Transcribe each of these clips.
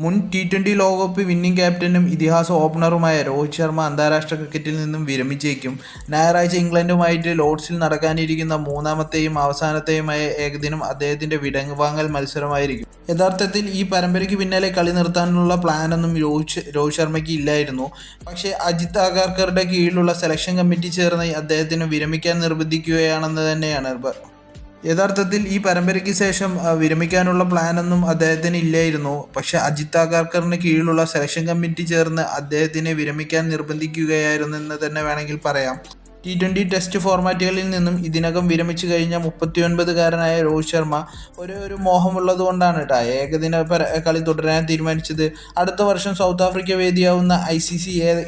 മുൻ ടി20 ലോകകപ്പ് വിന്നിംഗ് ക്യാപ്റ്റനും ഇതിഹാസ ഓപ്പണറുമായ രോഹിത് ശർമ്മ അന്താരാഷ്ട്ര ക്രിക്കറ്റിൽ നിന്നും വിരമിച്ചേക്കും. ഞായറാഴ്ച ഇംഗ്ലണ്ടുമായിട്ട് ലോർഡ്സിൽ നടക്കാനിരിക്കുന്ന മൂന്നാമത്തെയും അവസാനത്തെയുമായ ഏകദിനം അദ്ദേഹത്തിന്റെ വിടവാങ്ങൽ മത്സരമായിരിക്കും. യഥാർത്ഥത്തിൽ ഈ പരമ്പരയ്ക്ക് പിന്നാലെ കളി നിർത്താനുള്ള പ്ലാനൊന്നും രോഹിത് ശർമ്മയ്ക്ക് ഇല്ലായിരുന്നു. പക്ഷേ അജിത് അഗാർക്കറുടെ കീഴിലുള്ള സെലക്ഷൻ കമ്മിറ്റി ചേർന്ന് അദ്ദേഹത്തിന് വിരമിക്കാൻ നിർബന്ധിക്കുകയാണെന്ന് തന്നെയാണ്. യഥാർത്ഥത്തിൽ ഈ പരമ്പരയ്ക്ക് ശേഷം വിരമിക്കാനുള്ള പ്ലാനൊന്നും അദ്ദേഹത്തിന് ഇല്ലായിരുന്നു. പക്ഷേ അജിത് അഗാർക്കറിന് കീഴിലുള്ള സെലക്ഷൻ കമ്മിറ്റി ചേർന്ന് അദ്ദേഹത്തിനെ വിരമിക്കാൻ നിർബന്ധിക്കുകയായിരുന്നെന്ന് തന്നെ വേണമെങ്കിൽ പറയാം. ടി20 ടെസ്റ്റ് ഫോർമാറ്റുകളിൽ നിന്നും ഇതിനകം വിരമിച്ചു കഴിഞ്ഞ 39-കാരനായ രോഹിത് ശർമ്മ ഒരു മോഹമുള്ളത് കൊണ്ടാണ് ഏകദിന കളി തുടരാൻ തീരുമാനിച്ചത്. അടുത്ത വർഷം സൗത്ത് ആഫ്രിക്ക വേദിയാവുന്ന ICC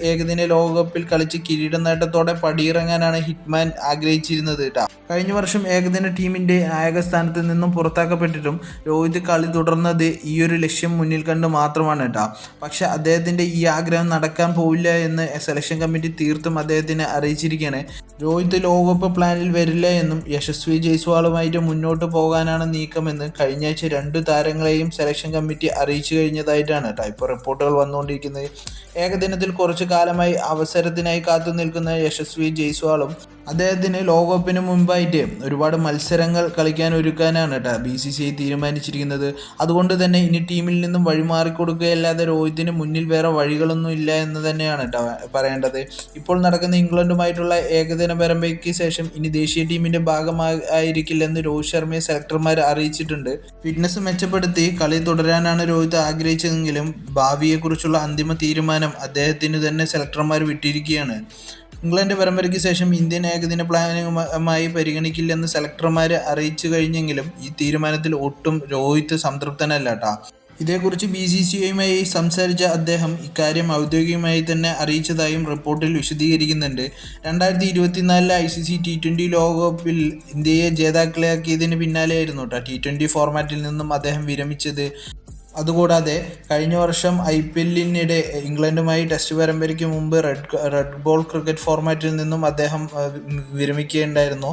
ഏകദിന ലോകകപ്പിൽ കളിച്ച് കിരീട നേട്ടത്തോടെ പടിയിറങ്ങാനാണ് ഹിറ്റ്മാൻ ആഗ്രഹിച്ചിരുന്നത്. കഴിഞ്ഞ വർഷം ഏകദിന ടീമിൻ്റെ നായകസ്ഥാനത്ത് നിന്നും പുറത്താക്കപ്പെട്ടിട്ടും രോഹിത് കളി തുടർന്നത് ഈയൊരു ലക്ഷ്യം മുന്നിൽ കണ്ട് മാത്രമാണ്. പക്ഷേ അദ്ദേഹത്തിൻ്റെ ഈ ആഗ്രഹം നടക്കാൻ പോവില്ല എന്ന് സെലക്ഷൻ കമ്മിറ്റി തീർത്തും അദ്ദേഹത്തിനെ അറിയിച്ചിരിക്കുകയാണ്. രോഹിത് ലോകകപ്പ് പ്ലാനിൽ വരില്ല എന്നും യശസ്വി ജയ്സ്വാളുമായിട്ട് മുന്നോട്ട് പോകാനാണ് നീക്കമെന്ന് കഴിഞ്ഞയാഴ്ച 2 താരങ്ങളെയും സെലക്ഷൻ കമ്മിറ്റി അറിയിച്ചു കഴിഞ്ഞതായിട്ടാണ് ഇപ്പോൾ റിപ്പോർട്ടുകൾ വന്നുകൊണ്ടിരിക്കുന്നത്. ഏകദിനത്തിൽ കുറച്ചു കാലമായി അവസരത്തിനായി കാത്തു നിൽക്കുന്ന യശസ്വി ജയ്സ്വാളും അദ്ദേഹത്തിന് ലോകകപ്പിന് മുൻപായിട്ട് ഒരുപാട് മത്സരങ്ങൾ കളിക്കാൻ ഒരുക്കാനാണ് BCCI തീരുമാനിച്ചിരിക്കുന്നത്. അതുകൊണ്ട് തന്നെ ഇനി ടീമിൽ നിന്നും വഴിമാറിക്കൊടുക്കുകയല്ലാതെ രോഹിത്തിന് മുന്നിൽ വേറെ വഴികളൊന്നും ഇല്ല എന്ന് തന്നെയാണ് പറയേണ്ടത്. ഇപ്പോൾ നടക്കുന്ന ഇംഗ്ലണ്ടുമായിട്ടുള്ള ഏകദിന പരമ്പരയ്ക്ക് ശേഷം ഇനി ദേശീയ ടീമിൻ്റെ ഭാഗമായിരിക്കില്ലെന്ന് രോഹിത് ശർമ്മയെ സെലക്ടർമാർ അറിയിച്ചിട്ടുണ്ട്. ഫിറ്റ്നസ് മെച്ചപ്പെടുത്തി കളി തുടരാനാണ് രോഹിത് ആഗ്രഹിച്ചതെങ്കിലും ഭാവിയെക്കുറിച്ചുള്ള അന്തിമ തീരുമാനം അദ്ദേഹത്തിന് തന്നെ സെലക്ടർമാർ വിട്ടിരിക്കുകയാണ്. ഇംഗ്ലണ്ട് പരമ്പരയ്ക്ക് ശേഷം ഇന്ത്യൻ ഏകദിന പ്ലാനുമായി പരിഗണിക്കില്ലെന്ന് സെലക്ടർമാർ അറിയിച്ചു കഴിഞ്ഞെങ്കിലും ഈ തീരുമാനത്തിൽ ഒട്ടും രോഹിത് സംതൃപ്തനല്ല. ഇതേക്കുറിച്ച് BCCIയുമായി സംസാരിച്ച അദ്ദേഹം ഇക്കാര്യം ഔദ്യോഗികമായി തന്നെ അറിയിച്ചതായും റിപ്പോർട്ടിൽ വിശദീകരിക്കുന്നുണ്ട്. 2024 ICC T20 ലോകകപ്പിൽ ഇന്ത്യയെ ജേതാക്കളാക്കിയതിന് പിന്നാലെയായിരുന്നു T20 ഫോർമാറ്റിൽ നിന്നും അദ്ദേഹം വിരമിച്ചത്. അതുകൂടാതെ കഴിഞ്ഞ വർഷം IPLനിടെ ഇംഗ്ലണ്ടുമായി ടെസ്റ്റ് പരമ്പരയ്ക്ക് മുമ്പ് റെഡ് ബോൾ ക്രിക്കറ്റ് ഫോർമാറ്റിൽ നിന്നും അദ്ദേഹം വിരമിക്കുകയുണ്ടായിരുന്നു.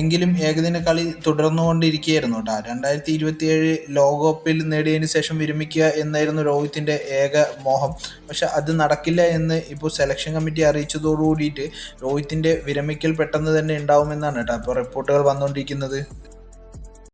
എങ്കിലും ഏകദിന കളി തുടർന്നുകൊണ്ടിരിക്കുകയായിരുന്നു. 2027 ലോകകപ്പിൽ നേടിയതിനു ശേഷം വിരമിക്കുക എന്നായിരുന്നു രോഹിത്തിൻ്റെ ഏക മോഹം. പക്ഷെ അത് നടക്കില്ല എന്ന് ഇപ്പോൾ സെലക്ഷൻ കമ്മിറ്റി അറിയിച്ചതോടുകൂടിയിട്ട് രോഹിത്തിൻ്റെ വിരമിക്കൽ പെട്ടെന്ന് തന്നെ ഉണ്ടാവുമെന്നാണ് ഇപ്പോൾ റിപ്പോർട്ടുകൾ വന്നുകൊണ്ടിരിക്കുന്നത്.